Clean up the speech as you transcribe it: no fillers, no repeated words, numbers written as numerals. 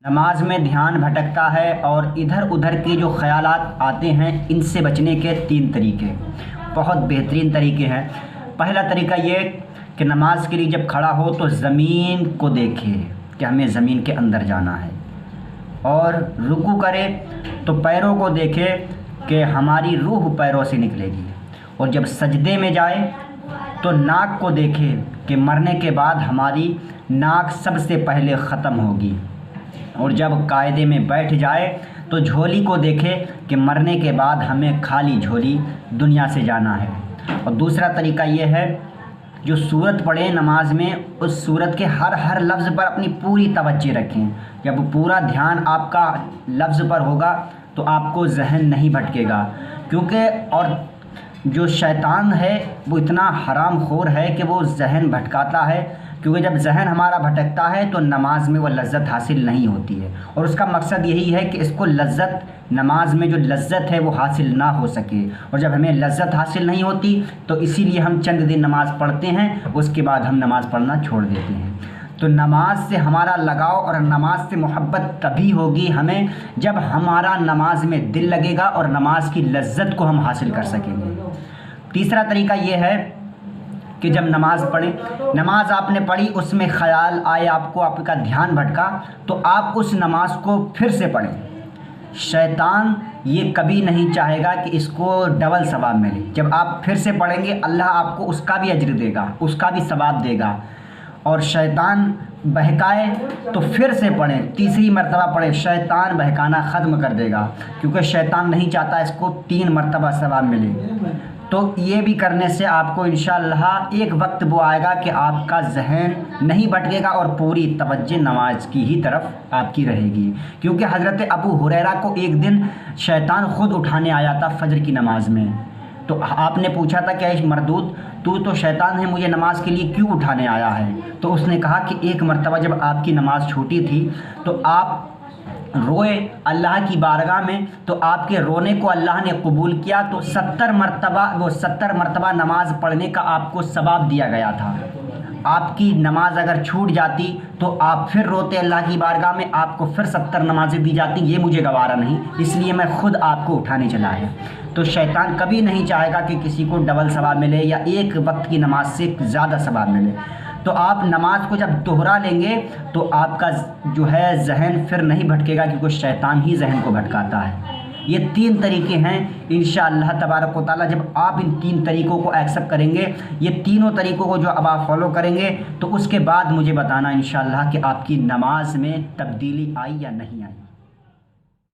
نماز میں دھیان بھٹکتا ہے اور ادھر ادھر کے جو خیالات آتے ہیں، ان سے بچنے کے 3 طریقے بہت بہترین طریقے ہیں۔ پہلا طریقہ یہ کہ نماز کے لیے جب کھڑا ہو تو زمین کو دیکھے کہ ہمیں زمین کے اندر جانا ہے، اور رکوع کرے تو پیروں کو دیکھے کہ ہماری روح پیروں سے نکلے گی، اور جب سجدے میں جائے تو ناک کو دیکھے کہ مرنے کے بعد ہماری ناک سب سے پہلے ختم ہوگی، اور جب قاعدے میں بیٹھ جائے تو جھولی کو دیکھے کہ مرنے کے بعد ہمیں خالی جھولی دنیا سے جانا ہے۔ اور دوسرا طریقہ یہ ہے، جو سورت پڑھیں نماز میں، اس سورت کے ہر لفظ پر اپنی پوری توجہ رکھیں۔ جب پورا دھیان آپ کا لفظ پر ہوگا تو آپ کو ذہن نہیں بھٹکے گا، اور جو شیطان ہے وہ اتنا حرام خور ہے کہ وہ ذہن بھٹکاتا ہے، کیونکہ جب ذہن ہمارا بھٹکتا ہے تو نماز میں وہ لذت حاصل نہیں ہوتی ہے، اور اس کا مقصد یہی ہے کہ اس کو نماز میں جو لذت ہے وہ حاصل نہ ہو سکے، اور جب ہمیں لذت حاصل نہیں ہوتی تو اسی لیے ہم چند دن نماز پڑھتے ہیں، اس کے بعد ہم نماز پڑھنا چھوڑ دیتے ہیں۔ تو نماز سے ہمارا لگاؤ اور نماز سے محبت تبھی ہوگی ہمیں جب ہمارا نماز میں دل لگے گا اور نماز کی لذت کو ہم حاصل کر سکیں گے۔ تیسرا طریقہ یہ ہے کہ جب نماز پڑھیں، نماز آپ نے پڑھی، اس میں خیال آئے آپ کا دھیان بھٹکا، تو آپ اس نماز کو پھر سے پڑھیں۔ شیطان یہ کبھی نہیں چاہے گا کہ اس کو ڈبل ثواب ملے۔ جب آپ پھر سے پڑھیں گے، اللہ آپ کو اس کا بھی اجر دے گا، اس کا بھی ثواب دے گا۔ اور شیطان بہکائے تو پھر سے پڑھیں، تیسری مرتبہ پڑھیں، شیطان بہکانا ختم کر دے گا، کیونکہ شیطان نہیں چاہتا اس کو 3 مرتبہ ثواب ملے۔ تو یہ بھی کرنے سے آپ کو انشاءاللہ ایک وقت وہ آئے گا کہ آپ کا ذہن نہیں بھٹکے گا اور پوری توجہ نماز کی ہی طرف آپ کی رہے گی۔ کیونکہ حضرت ابو ہریرہ کو ایک دن شیطان خود اٹھانے آیا تھا فجر کی نماز میں، تو آپ نے پوچھا تھا کہ اے مردود، تو شیطان ہے، مجھے نماز کے لیے کیوں اٹھانے آیا ہے؟ تو اس نے کہا کہ ایک مرتبہ جب آپ کی نماز چھوٹی تھی تو آپ روئے اللہ کی بارگاہ میں، تو آپ کے رونے کو اللہ نے قبول کیا، تو 70 مرتبہ نماز پڑھنے کا آپ کو ثواب دیا گیا تھا۔ آپ کی نماز اگر چھوٹ جاتی تو آپ پھر روتے اللہ کی بارگاہ میں، آپ کو پھر 70 نمازیں دی جاتی، یہ مجھے گوارا نہیں، اس لیے میں خود آپ کو اٹھانے چلا ہے۔ تو شیطان کبھی نہیں چاہے گا کہ کسی کو ڈبل ثواب ملے یا ایک وقت کی نماز سے زیادہ ثواب ملے۔ تو آپ نماز کو جب دوہرا لیں گے تو آپ کا جو ہے ذہن پھر نہیں بھٹکے گا، کیونکہ شیطان ہی ذہن کو بھٹکاتا ہے۔ یہ 3 طریقے ہیں انشاءاللہ تبارک و تعالیٰ۔ جب آپ ان 3 طریقوں کو ایکسیپٹ کریں گے، یہ تینوں طریقوں کو جو اب آپ فالو کریں گے، تو اس کے بعد مجھے بتانا انشاءاللہ کہ آپ کی نماز میں تبدیلی آئی یا نہیں آئی۔